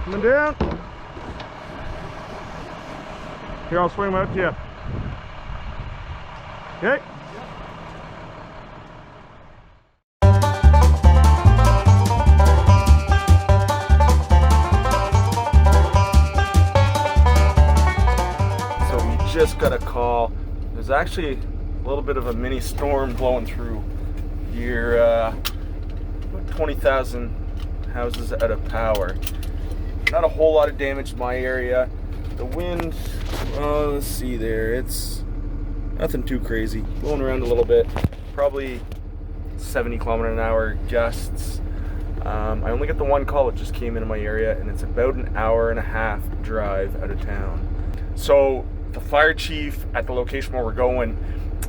Coming down. Here, I'll swing them out to you. Okay. So we just got a call. There's actually a little bit of a mini storm blowing through here. About 20,000 houses out of power. Not a whole lot of damage in my area. The wind, let's see there, it's nothing too crazy. Blowing around a little bit, probably 70 km/h gusts. I only get the one call that just came into my area, and it's about an hour and a half drive out of town. So the fire chief at the location where we're going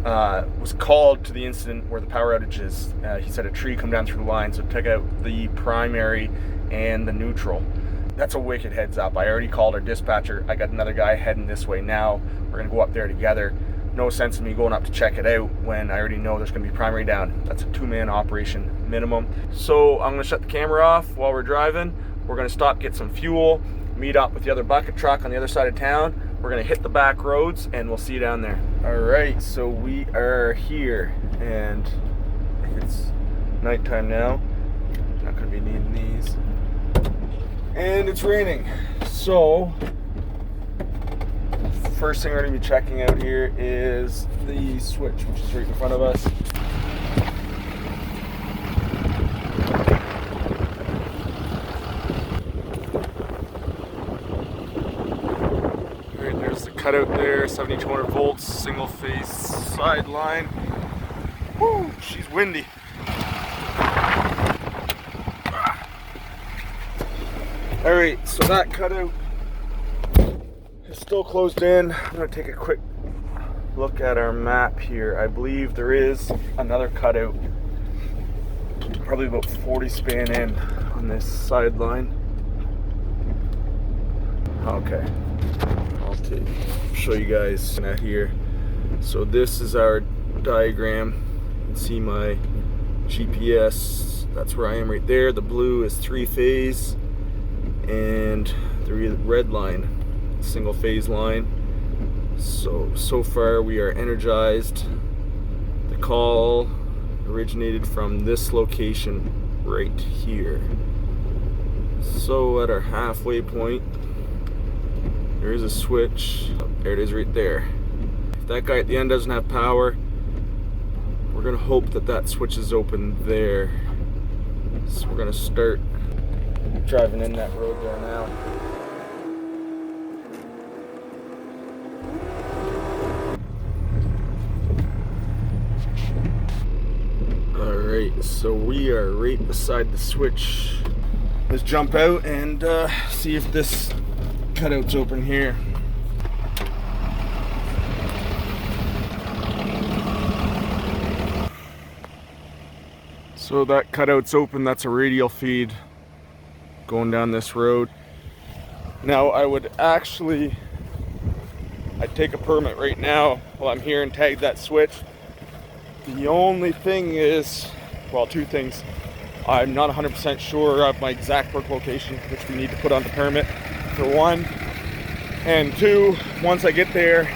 was called to the incident where the power outage is. He said a tree come down through the line, so took out the primary and the neutral. That's a wicked heads up. I already called our dispatcher. I got another guy heading this way now. We're gonna go up there together. No sense in me going up to check it out when I already know there's gonna be primary down. That's a 2-man operation minimum. So I'm gonna shut the camera off while we're driving. We're gonna stop, get some fuel, meet up with the other bucket truck on the other side of town. We're gonna hit the back roads and we'll see you down there. All right, so we are here and it's nighttime now. Not gonna be needing these. And it's raining. So, first thing we're gonna be checking out here is the switch, which is right in front of us. Alright, there's the cutout there, 7200 volts, single phase side line. Woo, she's windy. Alright, so that cutout is still closed in. I'm going to take a quick look at our map here. I believe there is another cutout, probably about 40 span in on this sideline. Okay, I'll show you guys that here. So this is our diagram. You can see my GPS. That's where I am right there. The blue is 3-phase. And the red line, single phase line. So far we are energized. The call originated from this location right here. So at our halfway point, there is a switch. There it is right there. If that guy at the end doesn't have power, we're gonna hope that that switch is open there. So we're gonna start driving in that road there now. Alright, so we are right beside the switch. Let's jump out and see if this cutout's open here. So that cutout's open, that's a radial feed going down this road. Now I'd take a permit right now while I'm here and tag that switch. The only thing is, well, two things. I'm not 100% sure of my exact work location, which we need to put on the permit, for one. And two, once I get there,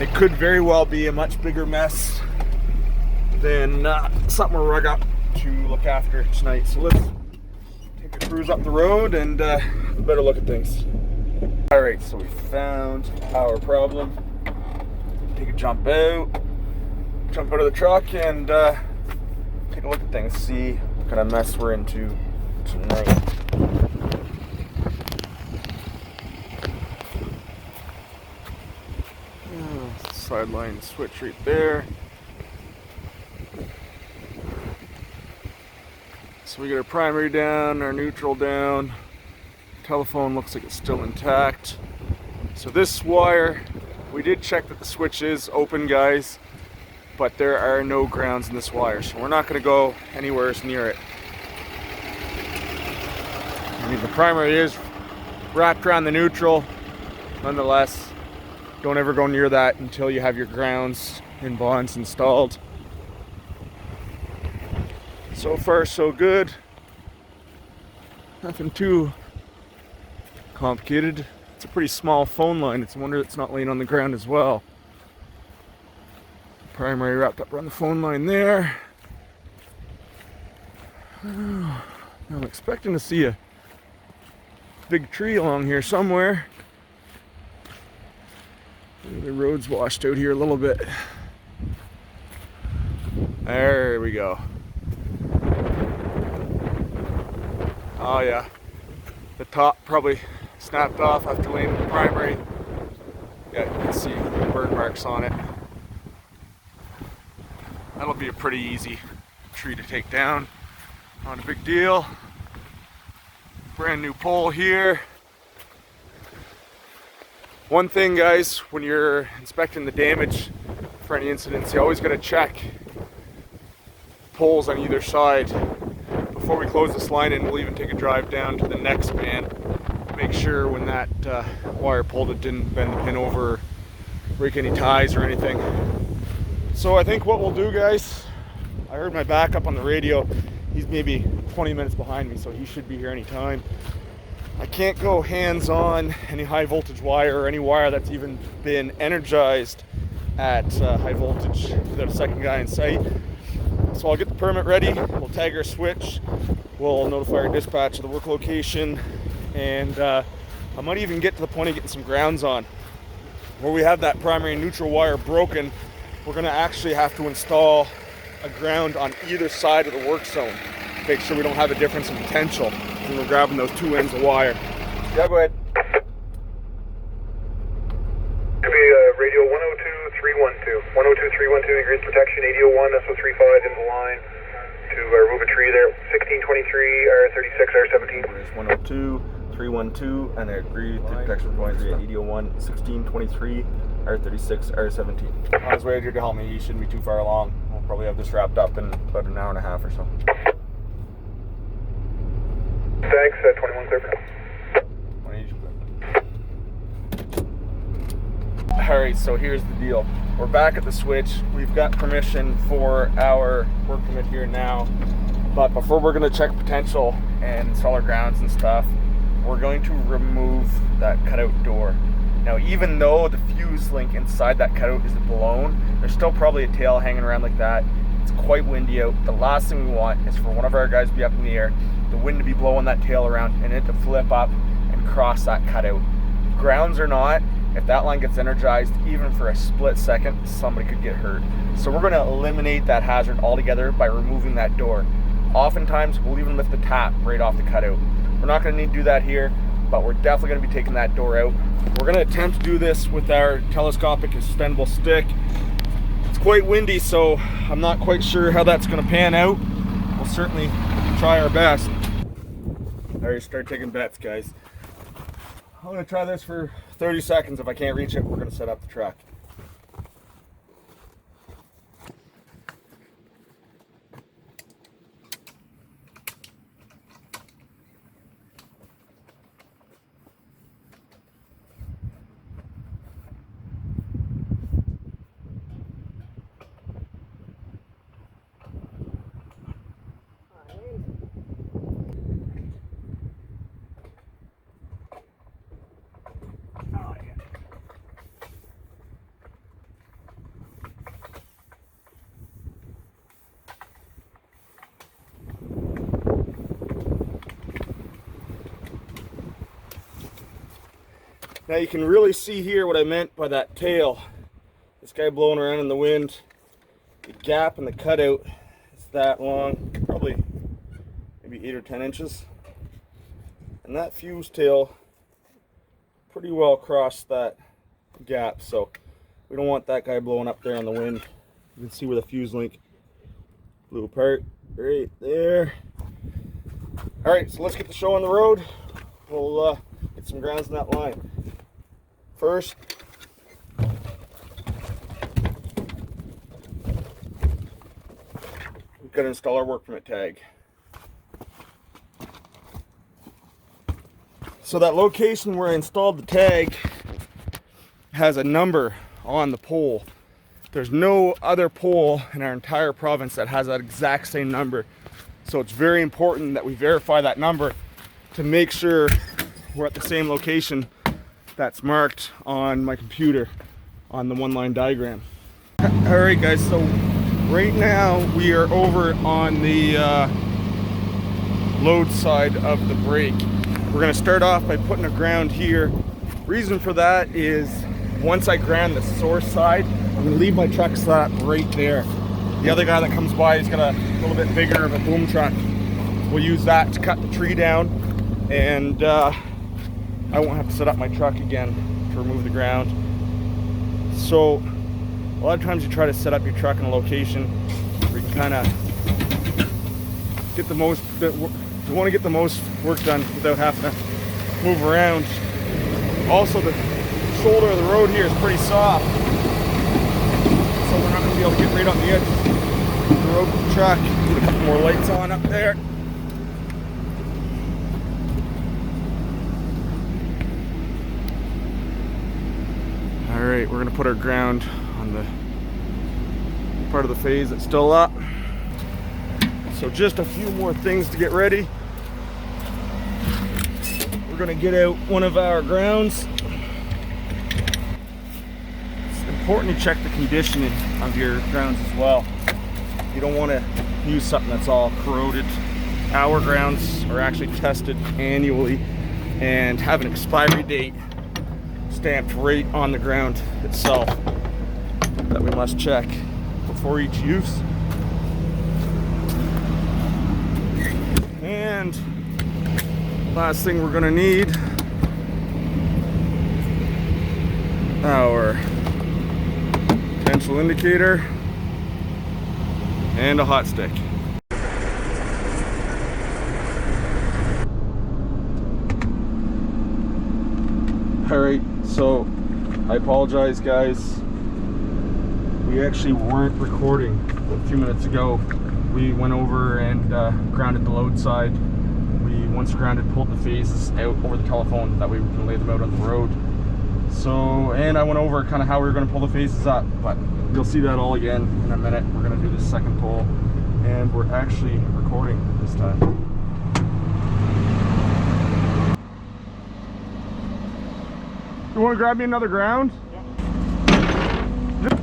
it could very well be a much bigger mess than something we're got to look after tonight. So let's take a cruise up the road and better look at things. All right, so we found our problem. Take a jump out of the truck and take a look at things, see what kind of mess we're into tonight. Sideline switch right there. So we got our primary down, our neutral down. Telephone looks like it's still intact. So this wire, we did check that the switch is open, guys, but there are no grounds in this wire, so we're not going to go anywhere near it. I mean, the primary is wrapped around the neutral. Nonetheless, don't ever go near that until you have your grounds and bonds installed. So far, so good. Nothing too complicated. It's a pretty small phone line. It's a wonder it's not laying on the ground as well. Primary wrapped up around the phone line there. I'm expecting to see a big tree along here somewhere. The road's washed out here a little bit. There we go. Oh yeah, the top probably snapped off after laying the primary. Yeah, you can see burn marks on it. That'll be a pretty easy tree to take down. Not a big deal. Brand new pole here. One thing, guys, when you're inspecting the damage for any incidents, you always got to check poles on either side. Before we close this line in, we'll even take a drive down to the next span. Make sure when that wire pulled, it didn't bend the pin over, break any ties or anything. So I think what we'll do, guys, I heard my backup on the radio. He's maybe 20 minutes behind me, so he should be here anytime. I can't go hands-on any high voltage wire or any wire that's even been energized at high voltage without a second guy in sight. So I'll get the permit ready, we'll tag our switch, we'll notify our dispatch of the work location, and I might even get to the point of getting some grounds on. Where we have that primary and neutral wire broken, we're going to actually have to install a ground on either side of the work zone. Make sure we don't have a difference in potential when we're grabbing those two ends of wire. Yeah, go ahead. To be radio 102-312. 102-312, degrees protection, 801, SO35 in the line to remove a tree there. 1623, R36, R17. There's 102-312, and I agree to protection point 801, 1623, R36, R17. On his way out here to help me, he shouldn't be too far along. We'll probably have this wrapped up in about an hour and a half or so. Thanks, 21 clear for now. Alright, so here's the deal. We're back at the switch. We've got permission for our work permit here now. But before we're going to check potential and install our grounds and stuff, we're going to remove that cutout door. Now, even though the fuse link inside that cutout is blown, there's still probably a tail hanging around like that. It's quite windy out. The last thing we want is for one of our guys to be up in the air, the wind to be blowing that tail around, and it to flip up and cross that cutout. Grounds or not, if that line gets energized, even for a split second, somebody could get hurt. So we're going to eliminate that hazard altogether by removing that door. Oftentimes, we'll even lift the tap right off the cutout. We're not going to need to do that here, but we're definitely going to be taking that door out. We're going to attempt to do this with our telescopic extendable stick. It's quite windy, so I'm not quite sure how that's going to pan out. We'll certainly try our best. Alright, start taking bets, guys. I'm going to try this for 30 seconds. If I can't reach it, we're going to set up the truck. Now you can really see here what I meant by that tail. This guy blowing around in the wind. The gap in the cutout is that long, probably maybe 8 or 10 inches. And that fuse tail pretty well crossed that gap, so we don't want that guy blowing up there on the wind. You can see where the fuse link blew apart right there. Alright, so let's get the show on the road. We'll get some grounds in that line. First, we've got to install our work permit tag. So that location where I installed the tag has a number on the pole. There's no other pole in our entire province that has that exact same number. So it's very important that we verify that number to make sure we're at the same location that's marked on my computer on the one-line diagram. All right, guys, so right now we are over on the load side of the brake. We're gonna start off by putting a ground here. Reason for that is once I ground the source side, I'm gonna leave my truck slap right there. The other guy that comes by, he's got a little bit bigger of a boom truck. We'll use that to cut the tree down, and I won't have to set up my truck again to remove the ground. So a lot of times you try to set up your truck in a location where you can kind of get the most, you want to get the most work done without having to move around. Also, the shoulder of the road here is pretty soft, so we're not going to be able to get right on the edge of the road with the truck. Put a couple more lights on up there. Alright, we're going to put our ground on the part of the phase that's still up. So just a few more things to get ready. We're going to get out one of our grounds. It's important to check the conditioning of your grounds as well. You don't want to use something that's all corroded. Our grounds are actually tested annually and have an expiry date stamped right on the ground itself that we must check before each use. And last thing we're gonna need, our potential indicator and a hot stick. All right, so I apologize, guys. We actually weren't recording a few minutes ago. We went over and grounded the load side. We, once grounded, pulled the phases out over the telephone that we can lay them out on the road. So, and I went over kind of how we were going to pull the phases up, but you'll see that all again in a minute. We're going to do this second pull, and we're actually recording this time. You want to grab me another ground? Yeah.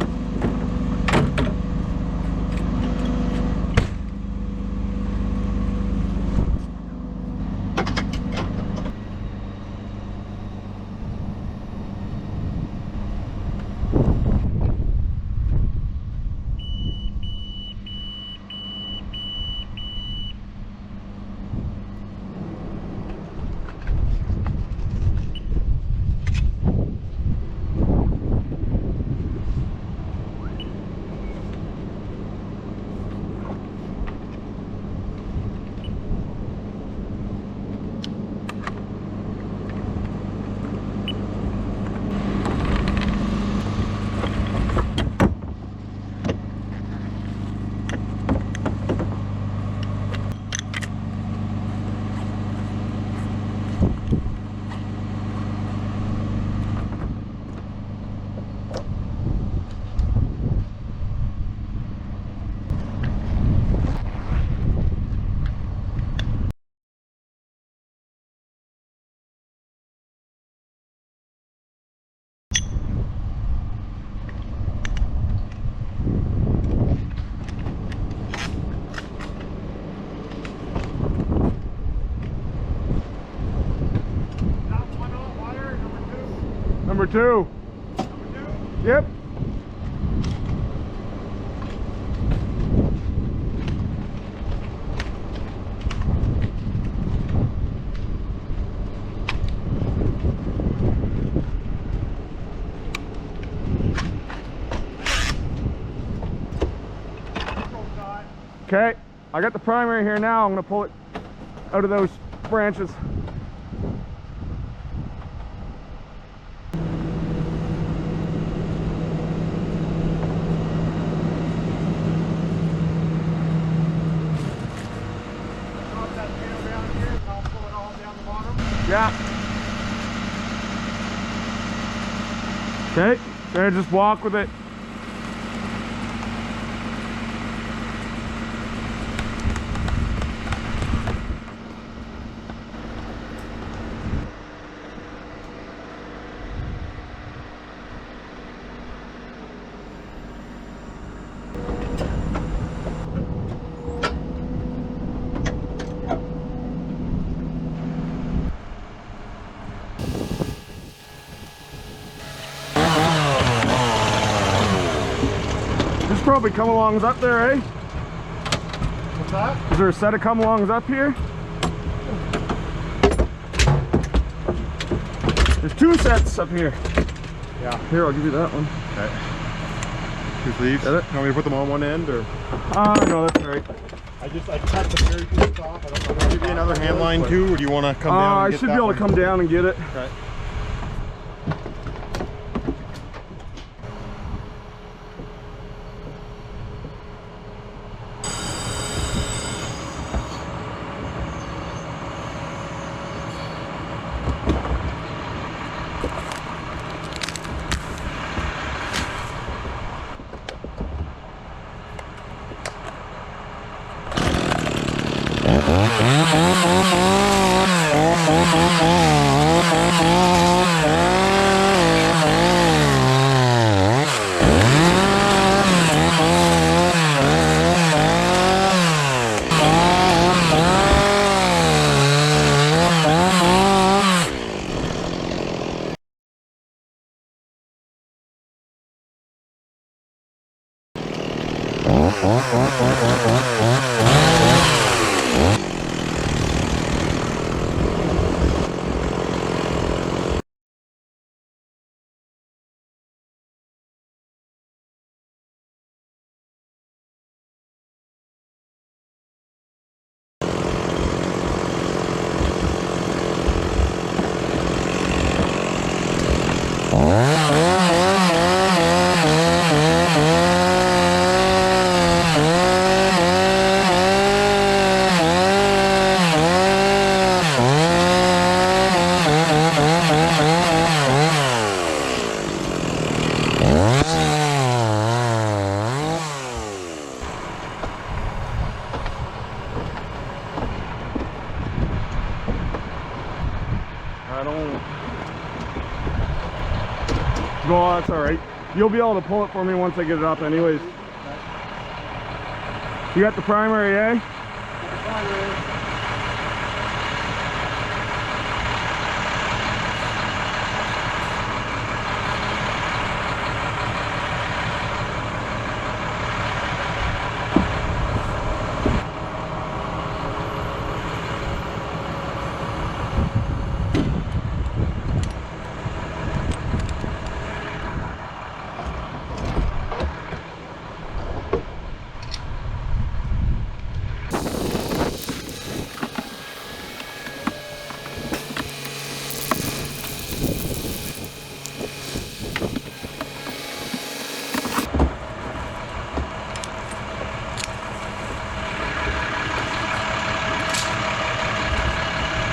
Number two. Yep. Okay, I got the primary here now. I'm going to pull it out of those branches. Yeah. Okay, there, just walk with it. probably come-alongs up there, eh? What's that? Is there a set of come-alongs up here? There's 2 sets up here. Yeah. Here, I'll give you that one. Okay. 2 sleeves. Got it? You want me to put them on one end or? No, that's all right. I cut the very piece off. I don't know. Will there be another hand line too, or do you want to come down and get I should be able to come down and get it. Okay. No, that's all right. You'll be able to pull it for me once I get it up anyways. You got the primary, eh?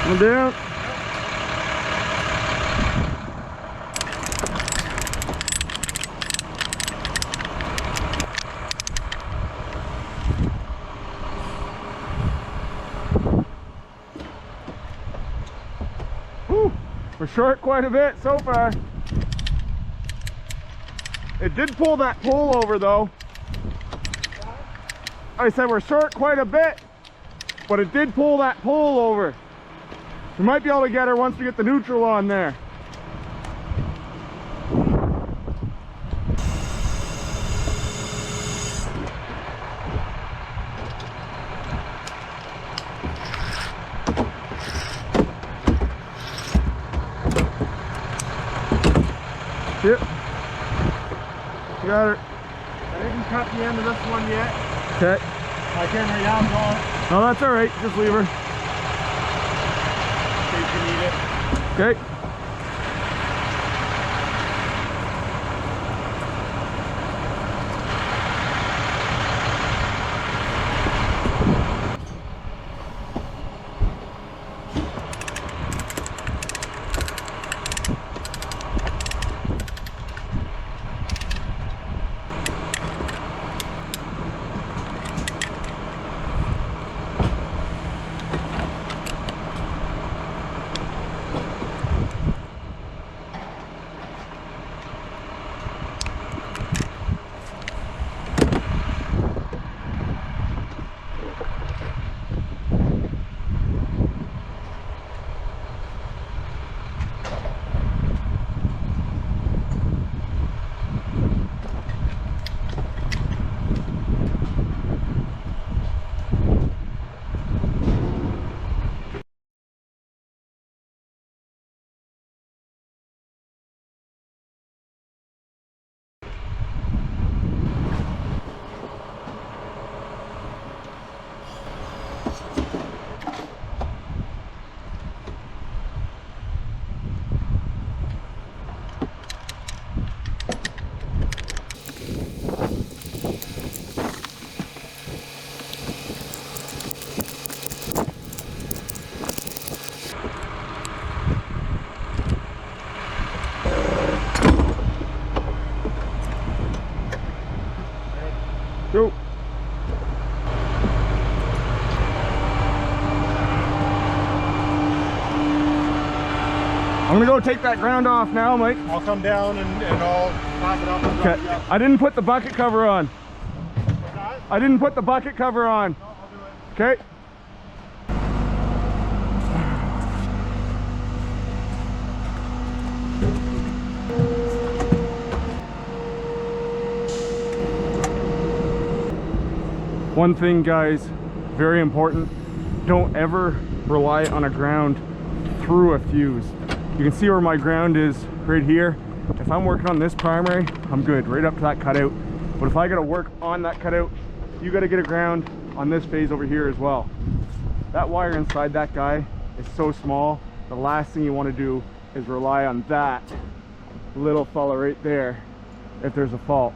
Come down. Whew, we're short quite a bit so far. It did pull that pole over though. I said we're short quite a bit, but it did pull that pole over. We might be able to get her once we get the neutral on there. Yep. Got her. I didn't cut the end of this one yet. Okay. I can't hurry out on. No, that's all right. Just leave her. In case you need it. Okay. I'm gonna go take that ground off now, Mike. I'll come down and I'll pass it up and drop Okay. you up. I didn't put the bucket cover on. What's that? I didn't put the bucket cover on. No, I'll do it. Okay. One thing, guys, very important, don't ever rely on a ground through a fuse. You can see where my ground is right here. If I'm working on this primary, I'm good, right up to that cutout. But if I gotta work on that cutout, you gotta get a ground on this phase over here as well. That wire inside that guy is so small, the last thing you wanna do is rely on that little fella right there if there's a fault.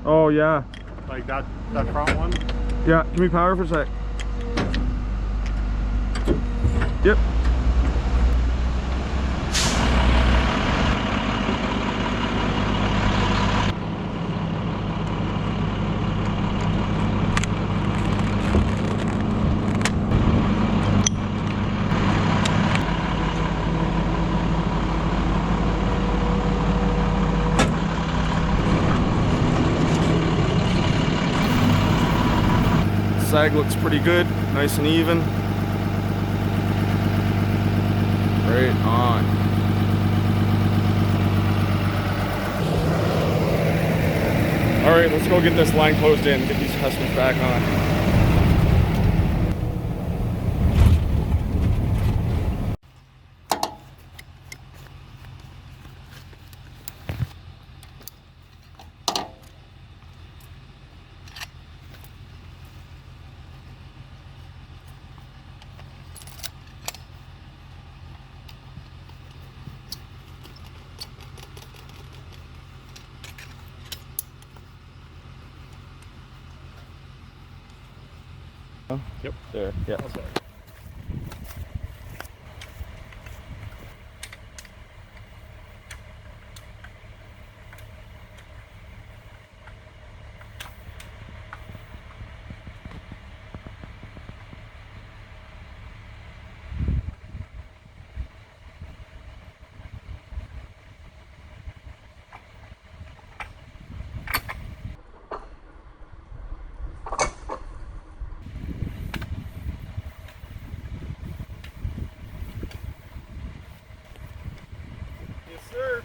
Oh yeah. Like that front one? Yeah, give me power for a sec. Yep. Sag looks pretty good, nice and even. Right on. All right, let's go get this line closed in, get these huskies back on. Yep. There, yeah. Oh, sorry. Yes, sir.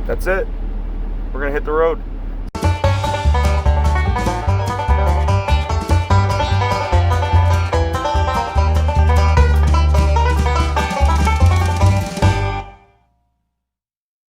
That's it. We're gonna hit the road.